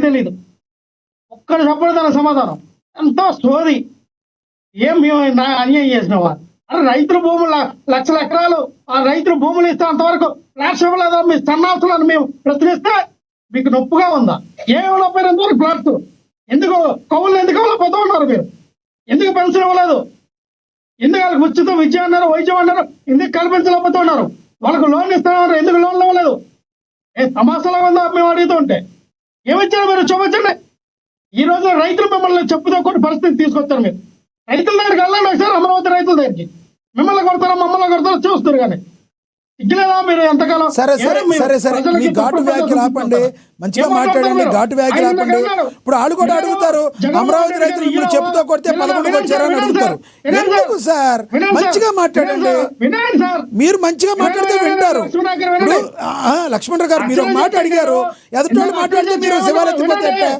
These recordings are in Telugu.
తెలియదు. ఒక్కడు చెప్పడం తన సమాధానం ఎంతో స్టోరీ. ఏం మేము అన్యాయం చేసినావా? అరే రైతుల భూములు లక్షల ఎకరాలు ఆ రైతుల భూములు ఇస్తే అంతవరకు ఫ్లాట్స్ ఇవ్వలేదా? మీ సన్నాసులను మేము ప్రశ్నిస్తే మీకు నొప్పుగా ఉందా? ఏమైనా ఎంతవరకు ఫ్లాట్స్ ఎందుకు కవులు ఎందుకు పోతూ ఉన్నారు? మీరు ఎందుకు పెన్షన్ ఇవ్వలేదు? ఎందుకు వాళ్ళకి ఉచిత విద్య అన్నారు, వైద్యం అన్నారు, ఎందుకు కల్పించలేకపోతూ ఉన్నారు? వాళ్ళకు లోన్ ఇస్తున్నారు, ఎందుకు లోన్లు ఇవ్వలేదు? ఏ తమాసాలో ఉందా మేము అడుగుతూ ఉంటే? ఏమిచ్చారు మీరు? చూపించండి. ఈ రోజు రైతులు మిమ్మల్ని చెప్పుతో కొన్ని పరిస్థితి తీసుకొచ్చారు. మీరు రైతుల దగ్గరికి వెళ్ళండి ఒకసారి, అమరావతి రైతుల దగ్గరికి. మిమ్మల్ని కొడతారా మమ్మల్ని కొడతారో చూస్తారు కానీ ఇట్లేదా మీరు ఎంతకాలం? సరే మీ ఘాటు వ్యాఖ్యలు ఆపండి, మంచిగా మాట్లాడండి, ఘాటు వ్యాఖ్యలు ఆపండి. ఇప్పుడు వాళ్ళు కూడా అడుగుతారు, అమరావతి రైతులు ఇప్పుడు చెప్పుతో కొడితే 11 వచ్చారని అడుగుతారు. ఎందుకు సార్? మంచిగా మాట్లాడండి. మీరు మంచిగా మాట్లాడితే వింటారు. ఇప్పుడు లక్ష్మణరావు గారు మీరు ఒక మాట అడిగారు, ఎదుటి వాళ్ళు మాట్లాడితే మీరు శివాలెత్తిపోతే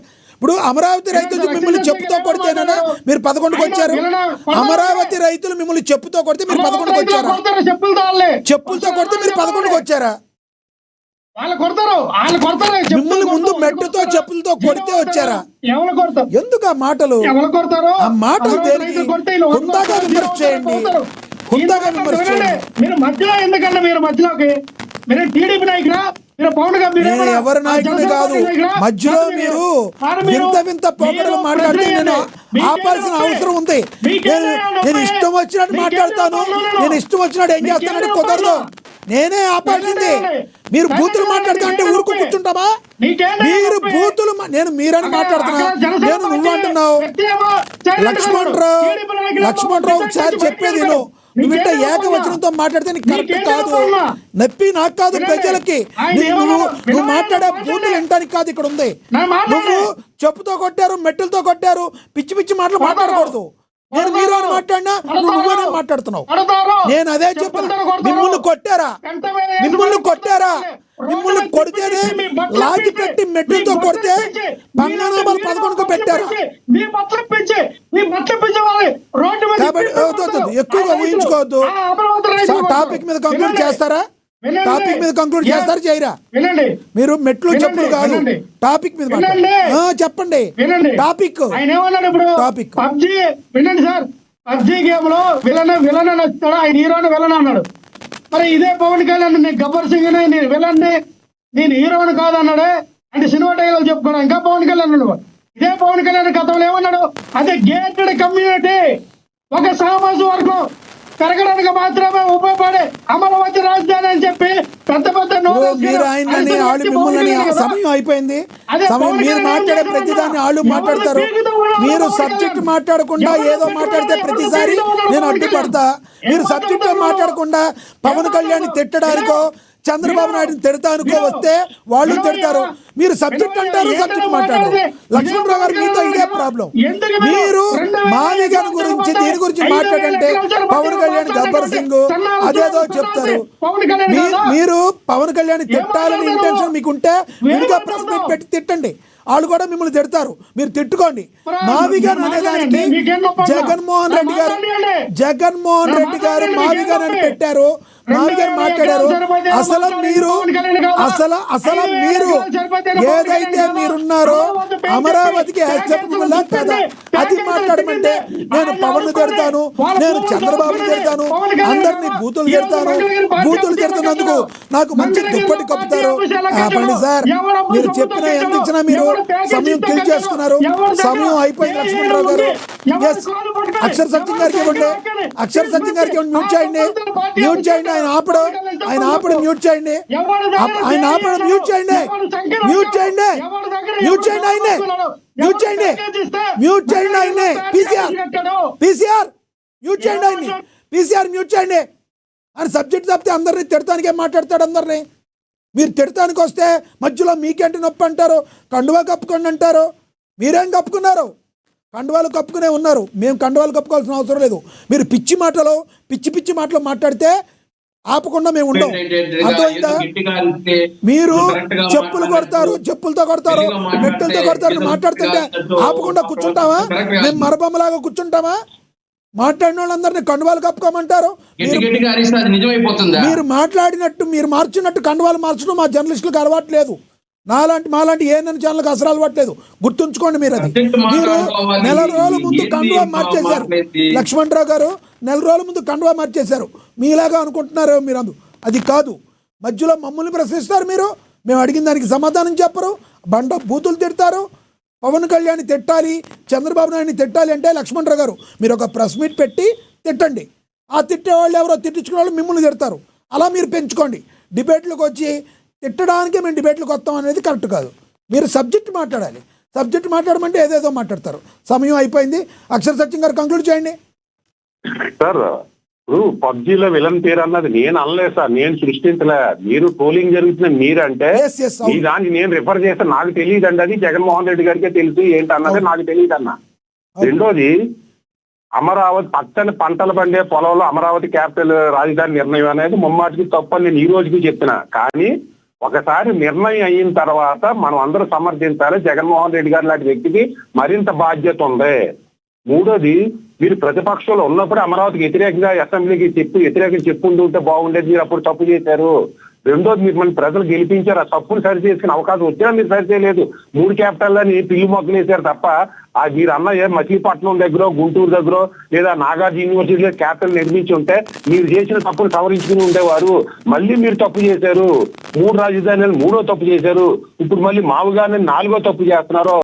ఇప్పుడు అమరావతి రైతులు మిమ్మల్ని చెప్పుతో కొడితేనా మీరు 11కి వచ్చారు? అమరావతి రైతులు మిమ్మల్ని చెప్పుతో కొడితే మీరు 11కి వచ్చారా? చెప్పులతో కొడితే మీరు 11కి వచ్చారా? మిమ్మల్ని ముందు మెట్టుతో చెప్పులతో కొడితే వచ్చారా? ఎందుకు ఆ మాటలు? ఆ మాటలు హుందాగా విమర్శ చేయండి, హుందాగా విమర్శ చేయండి. మీరు మధ్యలో ఎందుకంటే మీరు మధ్యలోకి మీరు టీడీపీ నాయకురా? నేను ఎవరి నాయకుడిని కాదు. మధ్యలో మీరు వింత పోకడలు మాట్లాడితే నేను ఆపాల్సిన అవసరం ఉంది. నేను ఇష్టం వచ్చినట్టు మాట్లాడతాను, నేను ఇష్టం వచ్చినట్టు ఏం చేస్తానంటే కుదరదు. నేనే ఆపాల్సింది. మీరు బూతులు మాట్లాడుతా అంటే ఊరుకు కూర్చుంటామా? మీరు బూతులు మీరని మాట్లాడుతున్నా, నేను నువ్వు అంటున్నావు. లక్ష్మణరావు ఒకసారి చెప్పేది నువ్వు ఇంత ఏకవచనంతో మాట్లాడితే నీకు కరెక్ట్ కాదు. నొప్పి నాకు కాదు, ప్రజలకి. నువ్వు మాట్లాడే బూతులు వినడానికి కాదు ఇక్కడ ఉంది. నువ్వు చెప్పుతో కొట్టారు, మెట్టులతో కొట్టారు, పిచ్చి పిచ్చి మాటలు మాట్లాడకూడదు. నేను మీరు అని మాట్లాడినా నువ్వనే మాట్లాడుతున్నావు. నేను అదే చెప్తున్నా. మిమ్మల్ని కొట్టారా? మిమ్మల్ని కొడితేనే లాగి పెట్టి మెట్టులతో కొడితే పంగనామాలు 11కు పెట్టారా? ఎక్కువగా ఊహించుకోవద్దు. టాపిక్ మీద కంక్లూడ్ చేస్తారా? చేయరా? మీరు మెట్లు చెప్పులు కాదు, టాపిక్ మీద చెప్పండి. టాపిక్ పబ్జీ వినండి సార్. పబ్జీ గేమ్ లో విలన్ నచ్చుతాడు, ఆయన హీరోని విలన్ అన్నాడు. మరి ఇదే పవన్ కళ్యాణ్ నేను గబ్బర్ సింగ్ నేను విలన్ నేను హీరోని కాదన్నాడే అంటే సినిమా టైలో చెప్పుకోవడం. ఇంకా పవన్ కళ్యాణ్ ఉన్నాడు. ఇదే పవన్ కళ్యాణ్ గతంలో ఏమన్నాడు? అదే గేటెడ్ కమ్యూనిటీ, ఒక సామాజిక వర్గం పెరగడానికి మాత్రమే ఉపయోగపడే అమరావతి రాజధాని అని చెప్పి పెద్ద సమయం అయిపోయింది. మీరు మాట్లాడే ప్రతిదాన్ని వాళ్ళు మాట్లాడతారు. మీరు సబ్జెక్ట్ మాట్లాడకుండా ఏదో మాట్లాడితే ప్రతిసారి నేను అడ్డుపడతా. మీరు సబ్జెక్ట్ మాట్లాడకుండా పవన్ కళ్యాణ్ తిట్టడానికో చంద్రబాబు నాయుడుని తిడతానుకో వస్తే వాళ్ళు తిడతారు. మీరు సబ్జెక్ట్ అంటారు, సబ్జెక్ట్ మాట్లాడారు. లక్ష్మణరావు గారు మీతో ఇదే ప్రాబ్లం. మీరు మాదిగన్ గురించి దీని గురించి మాట్లాడంటే పవన్ కళ్యాణ్ గబ్బర్ సింగ్ అదేదో చెప్తారు. మీరు పవన్ కళ్యాణ్ తిట్టాలని ఇంటెన్షన్ మీకుంటే విడిగా ప్రెస్ మీట్ పెట్టి తిట్టండి, వాళ్ళు కూడా మిమ్మల్ని తిడతారు. మీరు తిట్టుకోండి. మాదిగన్ అనేదానికి జగన్మోహన్ రెడ్డి గారు మాదిగన్ అని పెట్టారు, మాదిగన్ మాట్లాడారు. అసలు మీరు ఏదైతే మీరున్నారో అమరావతికి యాక్సెప్టబుల్ కదా అది మాట్లాడమంటే నేను పవన్ తిడతాను, నేను చంద్రబాబు తిడతాను, అందరినీ బూతులు తిడుతున్నందుకు నాకు మంచి దుప్పటి కప్పుతారు. ఆపండి సార్, మీరు చెప్పిన ఎంత ఇచ్చినా మీరు సమయం కిల్ చేసుకున్నారు. సమయం అయిపోయింది. లక్ష్మణరావు గారు అక్షర సత్యం గారికి ఇవ్వండి, మ్యూట్ చేయండి. ఆయన ఆపడం మ్యూట్ చేయండి. పీసీఆర్ మ్యూట్ చేయండి. అని సబ్జెక్ట్ తప్పితే అందరినీ తిడతానికే మాట్లాడతాడు. అందరినీ మీరు తిడతానికి వస్తే మధ్యలో మీకేంటి నొప్పి అంటారు, కండువా కప్పుకోండి అంటారు. మీరేం కప్పుకున్నారు? కండువాలు కప్పుకునే ఉన్నారు. మేము కండువాలు కప్పుకోవాల్సిన అవసరం లేదు. మీరు పిచ్చి మాటలు మాట్లాడితే ఆపకుండా మేము ఉండం. అర్థమైందా? మీరు చెప్పులతో కొడతారు, మెట్టులతో కొడతారు మాట్లాడుతుంటే ఆపకుండా కూర్చుంటామా? మేము మరబొమ్మలాగా కూర్చుంటామా? మాట్లాడిన వాళ్ళందరినీ కండువాలు కప్పుకోమంటారు. మీరు మాట్లాడినట్టు మీరు మార్చినట్టు కండువాలు మార్చడం మా జర్నలిస్టులకు అలవాటు లేదు. మాలాంటి ఏఎన్ఎన్ ఛానల్కి అసలు అలవాట్లేదు, గుర్తుంచుకోండి మీరు. అది సబ్జెక్ట్ మీరు మాట్లాడుకోవాలి. నెల రోజుల ముందు ఏంది కండువా మా మార్చేశారు. మాట్లాడేది? లక్ష్మణరావు గారు నెల రోజుల ముందు కండువా మార్చేశారు. మీలాగా అనుకుంటున్నారు మీరు. అది కాదు. మధ్యలో మమ్మల్ని ప్రశ్నిస్తారు మీరు, మేము అడిగిన దానికి సమాధానం చెప్పరు, బండ బూతులు తిడతారు. పవన్ కళ్యాణ్ తిట్టాలి, చంద్రబాబు నాయుడిని తిట్టాలి అంటే లక్ష్మణరావు గారు మీరు ఒక ప్రెస్ మీట్ పెట్టి తిట్టండి. ఆ తిట్టేవాళ్ళు ఎవరో తిట్టించుకునే వాళ్ళు మిమ్మల్ని తిడతారు. అలా మీరు పెంచుకోండి. డిబేట్లకు వచ్చి తిట్టడానికి మేము డిబేట్లకు వస్తాం అనేది కరెక్ట్ కాదు. మీరు సబ్జెక్ట్ మాట్లాడాలి. సబ్జెక్ట్ మాట్లాడమంటే ఏదేదో మాట్లాడతారు. సమయం అయిపోయింది. అక్షర సత్యం గారు కంక్లూడ్ చేయండి. సార్ ఇప్పుడు పబ్జీలో విలన్ పేరు అన్నది నేను అనలేదు సార్, నేను సృష్టించలే. మీరు ట్రోలింగ్ జరుగుతున్న మీరంటే Yes, yes, అవును. ఈ దాన్ని నేను రిఫర్ చేస్తే నాకు తెలియదు అండి. అది జగన్మోహన్ రెడ్డి గారికే తెలుసు ఏంటన్నది నాకు తెలియదు అన్న. రెండోది, అమరావతి పచ్చని పంటలు పండే పొలంలో అమరావతి క్యాపిటల్ రాజధాని నిర్ణయం అనేది ముమ్మాటికి తప్పని నేను ఈ రోజుకి చెప్తున్నా. కానీ ఒకసారి నిర్ణయం అయిన తర్వాత మనం అందరూ సమర్థించాలి. జగన్మోహన్ రెడ్డి గారి లాంటి వ్యక్తికి మరింత బాధ్యత ఉంది. మూడోది, మీరు ప్రతిపక్షంలో ఉన్నప్పుడు అమరావతికి వ్యతిరేకంగా అసెంబ్లీకి వ్యతిరేకంగా చెప్పుకుంటూ బాగుండేది. మీరు అప్పుడు తప్పు చేశారు. రెండోది, మీరు మన ప్రజలు గెలిపించారు. ఆ తప్పును సరి చేసుకునే అవకాశం వచ్చినా మీరు సరి చేయలేదు. 3 క్యాపిటల్లని పిల్లి మొక్కలు వేశారు తప్ప మీరు అన్న మచిలీపట్నం దగ్గర, గుంటూరు దగ్గర లేదా నాగార్జున యూనివర్సిటీలో క్యాపిటల్ నిర్మించి ఉంటే మీరు చేసిన తప్పును సవరించుకుని ఉండేవారు. మళ్ళీ మీరు తప్పు చేశారు. 3 రాజధానులు 3వ తప్పు చేశారు. ఇప్పుడు మళ్ళీ మామూలుగానే 4వ తప్పు చేస్తున్నారు.